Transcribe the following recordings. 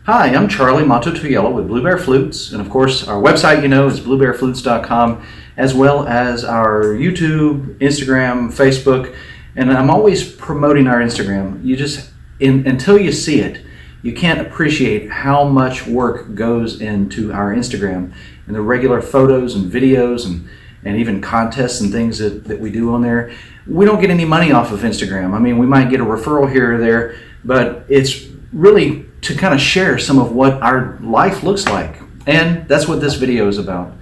Hi, I'm Charlie Mato-Toyela with Blue Bear Flutes, and of course our website is bluebearflutes.com, as well as our YouTube, Instagram, Facebook, and I'm always promoting our Instagram. Until you see it, you can't appreciate how much work goes into our Instagram and the regular photos and videos and even contests and things that we do on there. We don't get any money off of Instagram. I mean, we might get a referral here or there, but it's really to kind of share some of what our life looks like. And that's what this video is about.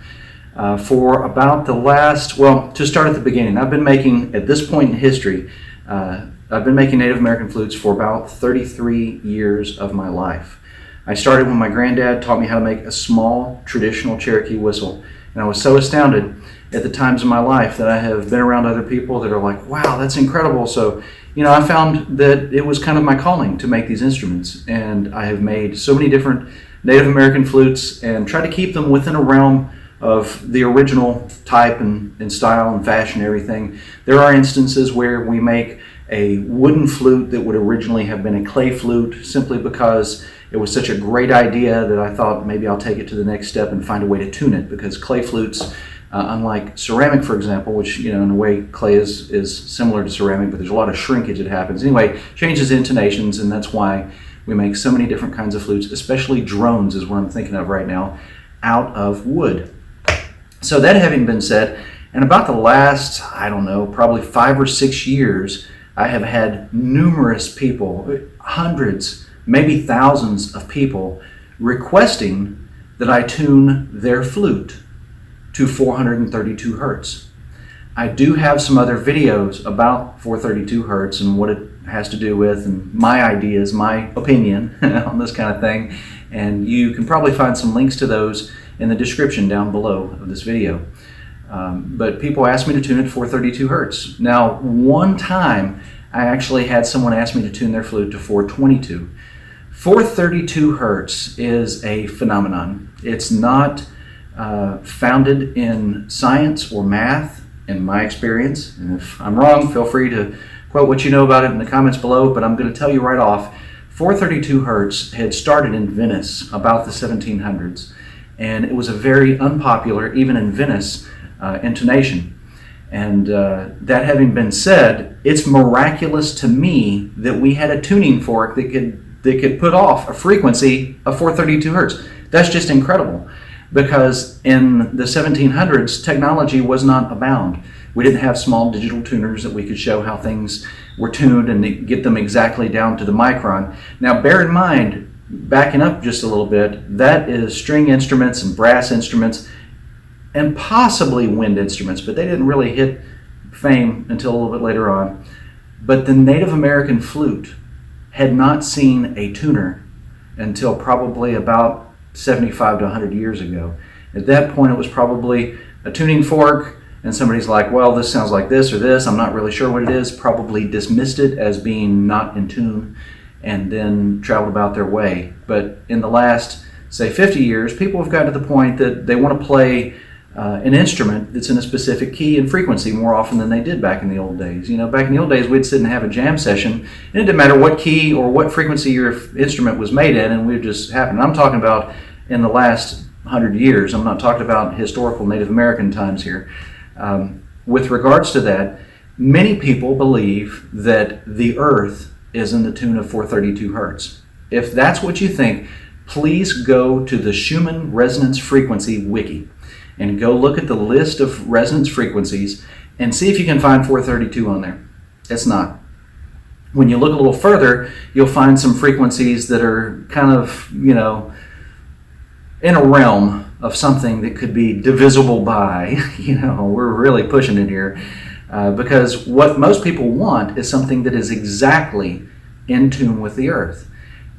For about the last, to start at the beginning, I've been making, at this point in history, I've been making Native American flutes for about 33 years of my life. I started when my granddad taught me how to make a small traditional Cherokee whistle. And I was so astounded at the times in my life that I have been around other people that are like, wow, that's incredible. So, I found that it was kind of my calling to make these instruments. And I have made so many different Native American flutes and tried to keep them within a realm of the original type and style and fashion and everything. There are instances where we make a wooden flute that would originally have been a clay flute simply because it was such a great idea that I thought maybe I'll take it to the next step and find a way to tune it, because clay flutes, unlike ceramic, for example, which, in a way clay is similar to ceramic, but there's a lot of shrinkage that happens. Anyway, changes intonations, and that's why we make so many different kinds of flutes, especially drones is what I'm thinking of right now, out of wood. So that having been said, in about the last, probably 5 or 6 years, I have had numerous people, hundreds, maybe thousands of people requesting that I tune their flute to 432 hertz. I do have some other videos about 432 hertz and what it has to do with, and my ideas, my opinion on this kind of thing. And you can probably find some links to those in the description down below of this video. But people asked me to tune it 432 hertz. Now, one time I actually had someone ask me to tune their flute to 422. 432 hertz is a phenomenon. It's not founded in science or math, in my experience. And if I'm wrong, feel free to quote what you know about it in the comments below, but I'm going to tell you right off, 432 hertz had started in Venice about the 1700s, and it was a very unpopular, even in Venice, intonation. And that having been said, it's miraculous to me that we had a tuning fork that could put off a frequency of 432 hertz. That's just incredible, because in the 1700s, technology was not abound. We didn't have small digital tuners that we could show how things were tuned and get them exactly down to the micron. Now, bear in mind, backing up just a little bit, that is string instruments and brass instruments and possibly wind instruments, but they didn't really hit fame until a little bit later on. But the Native American flute had not seen a tuner until probably about 75 to 100 years ago. At that point, it was probably a tuning fork, and somebody's like, well, this sounds like this or this, I'm not really sure what it is, probably dismissed it as being not in tune, and then traveled about their way. But in the last, say, 50 years, people have gotten to the point that they want to play an instrument that's in a specific key and frequency more often than they did back in the old days. Back in the old days, we'd sit and have a jam session, and it didn't matter what key or what frequency your instrument was made in, and we'd just happen. I'm talking about in the last 100 years. I'm not talking about historical Native American times here. With regards to that, many people believe that the earth is in the tune of 432 hertz. If that's what you think, please go to the Schumann Resonance Frequency Wiki and go look at the list of resonance frequencies and see if you can find 432 on there. It's not. When you look a little further, you'll find some frequencies that are kind of, in a realm of something that could be divisible by. We're really pushing it here, because what most people want is something that is exactly in tune with the earth.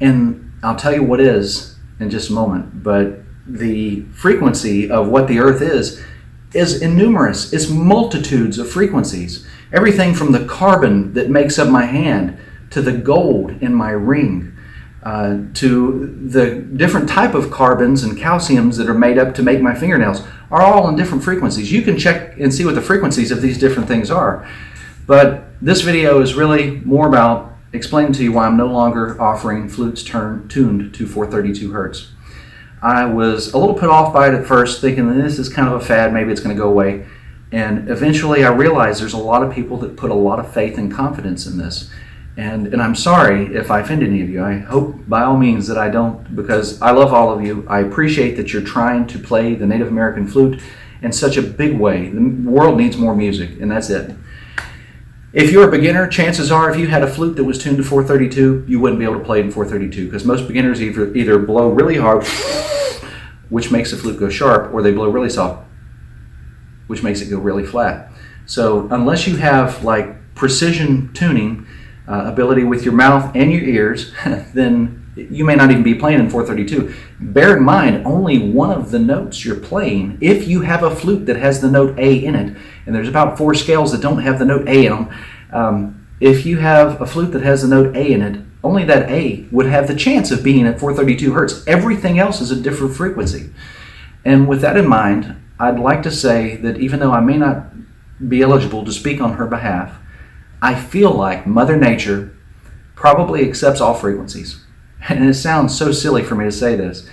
And I'll tell you what is in just a moment, but the frequency of what the earth is innumerous. It's multitudes of frequencies. Everything from the carbon that makes up my hand to the gold in my ring, to the different type of carbons and calciums that are made up to make my fingernails, are all in different frequencies. You can check and see what the frequencies of these different things are. But this video is really more about explaining to you why I'm no longer offering flutes tuned to 432 hertz. I was a little put off by it at first, thinking that this is kind of a fad, maybe it's going to go away. And eventually I realized there's a lot of people that put a lot of faith and confidence in this. And I'm sorry if I offend any of you. I hope by all means that I don't, because I love all of you. I appreciate that you're trying to play the Native American flute in such a big way. The world needs more music, and that's it. If you're a beginner, chances are if you had a flute that was tuned to 432, you wouldn't be able to play it in 432, because most beginners either blow really hard, which makes the flute go sharp, or they blow really soft, which makes it go really flat. So unless you have like precision tuning ability with your mouth and your ears, then you may not even be playing in 432. Bear in mind, only one of the notes you're playing, if you have a flute that has the note A in it, and there's about 4 scales that don't have the note A in them, if you have a flute that has the note A in it, only that A would have the chance of being at 432 hertz. Everything else is a different frequency. And with that in mind, I'd like to say that even though I may not be eligible to speak on her behalf, I feel like Mother Nature probably accepts all frequencies. And it sounds so silly for me to say this,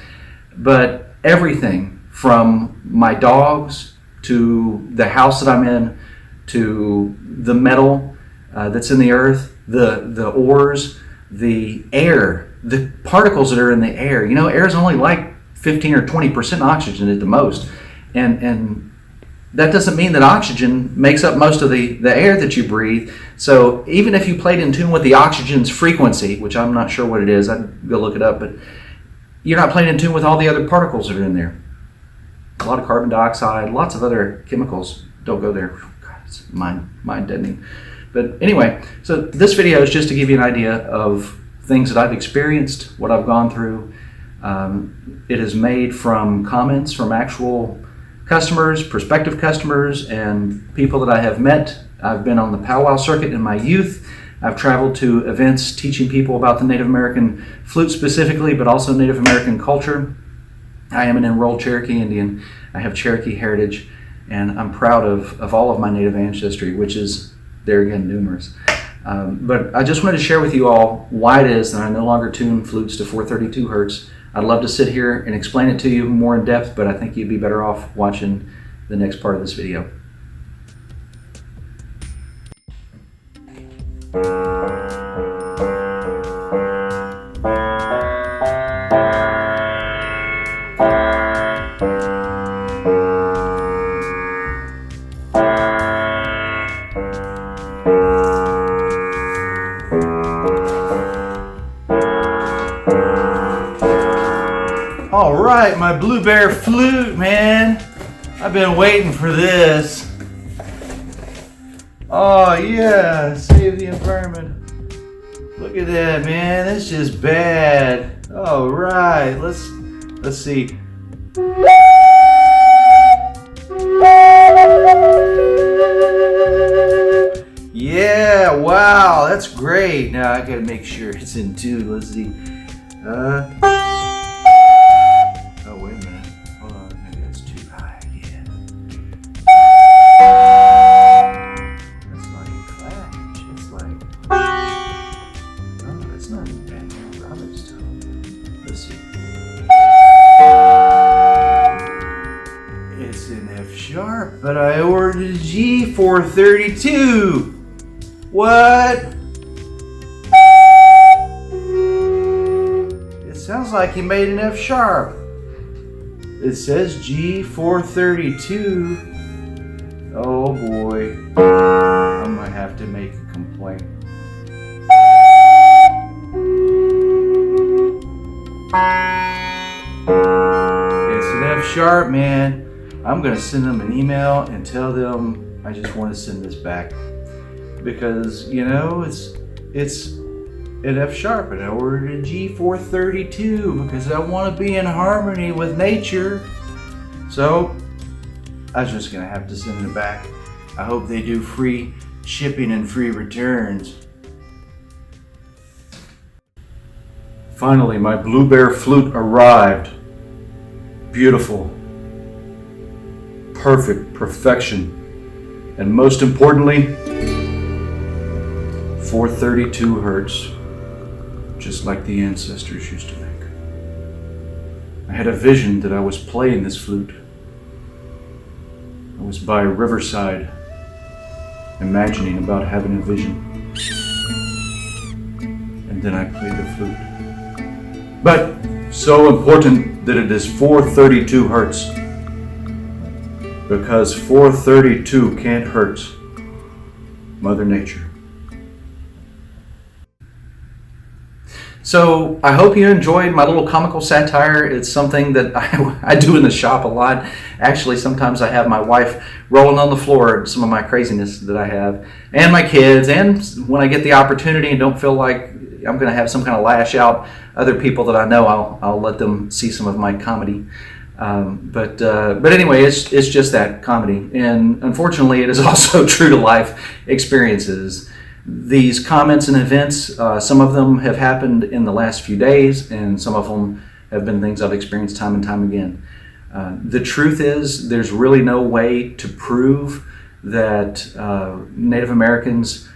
but everything from my dogs to the house that I'm in, to the metal that's in the earth, the ores, the air, the particles that are in the air. You know, air is only like 15 or 20% oxygen at the most. And that doesn't mean that oxygen makes up most of the air that you breathe. So even if you played in tune with the oxygen's frequency, which I'm not sure what it is, I'd go look it up, but you're not playing in tune with all the other particles that are in there. A lot of carbon dioxide, lots of other chemicals. Don't go there. God, it's mind-deadening. But anyway, so this video is just to give you an idea of things that I've experienced, what I've gone through. It is made from comments from actual customers, prospective customers, and people that I have met. I've been on the powwow circuit in my youth. I've traveled to events teaching people about the Native American flute specifically, but also Native American culture. I am an enrolled Cherokee Indian. I have Cherokee heritage, and I'm proud of all of my Native ancestry, which is, there again, numerous. But I just wanted to share with you all why it is that I no longer tune flutes to 432 hertz. I'd love to sit here and explain it to you more in depth, but I think you'd be better off watching the next part of this video. All right, my Blue Bear Flute, man. I've been waiting for this. Oh yeah, save the environment. Look at that, man. That's just bad. All right, let's see. Yeah, wow, that's great. Now I gotta make sure it's in tune. Let's see. Oh, wait a minute. Hold on, maybe that's too high. Yeah. That's not even clash. It's like, oh, that's not even bad. Robert's tone. Let's see. It's in F sharp, but I ordered a G 432. What? It sounds like you made an F sharp. It says G 432. Oh boy. I'm gonna have to make a complaint. It's an F sharp, man. I'm gonna send them an email and tell them I just want to send this back. Because, you know, it's an F sharp and I ordered a G 432 because I want to be in harmony with nature. So I was just gonna have to send it back. I hope they do free shipping and free returns. Finally, my Blue Bear Flute arrived. Beautiful. Perfect perfection. And most importantly, 432 hertz, just like the ancestors used to make. I had a vision that I was playing this flute. I was by a riverside, imagining about having a vision. And then I played the flute. But so important that it is 432 hertz, because 432 can't hurt Mother Nature. So I hope you enjoyed my little comical satire. It's something that I do in the shop a lot. Actually, sometimes I have my wife rolling on the floor at some of my craziness that I have, and my kids, and when I get the opportunity and don't feel like I'm going to have some kind of lash out, other people that I know, I'll let them see some of my comedy. But anyway, it's just that, comedy. And unfortunately, it is also true to life experiences. These comments and events, some of them have happened in the last few days, and some of them have been things I've experienced time and time again. The truth is, there's really no way to prove that Native Americans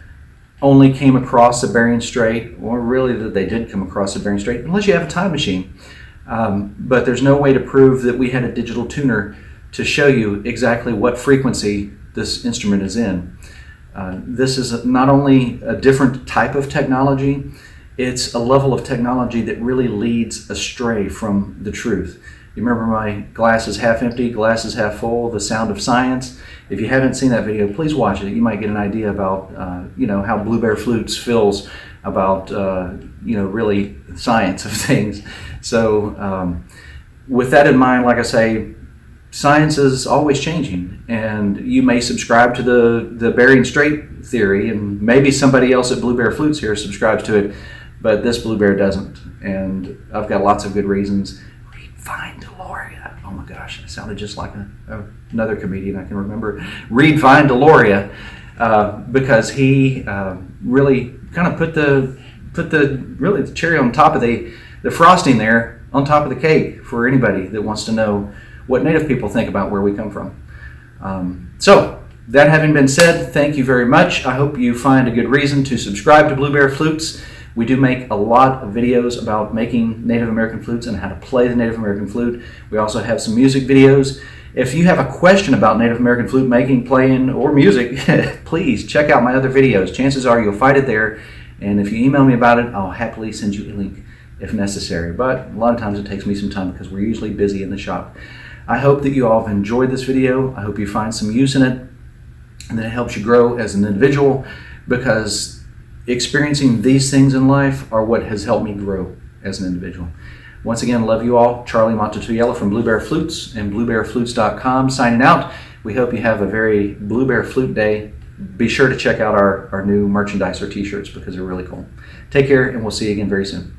only came across the Bering Strait, or really that they did come across the Bering Strait, unless you have a time machine. But there's no way to prove that we had a digital tuner to show you exactly what frequency this instrument is in. This is not only a different type of technology, it's a level of technology that really leads astray from the truth. You remember my glass is half empty, glass is half full, the sound of science? If you haven't seen that video, please watch it. You might get an idea about how Blue Bear Flutes feels about really science of things. So with that in mind, like I say, science is always changing, and you may subscribe to the Bering Strait theory, and maybe somebody else at Blue Bear Flutes here subscribes to it, but this Blue Bear doesn't, and I've got lots of good reasons. Read Vine Deloria. Oh my gosh, I sounded just like another comedian I can remember. Read Vine Deloria, because he really kind of put the cherry on top of the frosting there on top of the cake for anybody that wants to know what Native people think about where we come from. So, that having been said, thank you very much. I hope you find a good reason to subscribe to Blue Bear Flutes. We do make a lot of videos about making Native American flutes and how to play the Native American flute. We also have some music videos. If you have a question about Native American flute making, playing, or music, please check out my other videos. Chances are you'll find it there, and if you email me about it, I'll happily send you a link if necessary. But a lot of times it takes me some time because we're usually busy in the shop. I hope that you all have enjoyed this video. I hope you find some use in it and that it helps you grow as an individual, because experiencing these things in life are what has helped me grow as an individual. Once again, love you all. Charlie Mato-Toyela from Blue Bear Flutes and BlueBearFlutes.com signing out. We hope you have a very Blue Bear Flute day. Be sure to check out our new merchandise or t-shirts, because they're really cool. Take care, and we'll see you again very soon.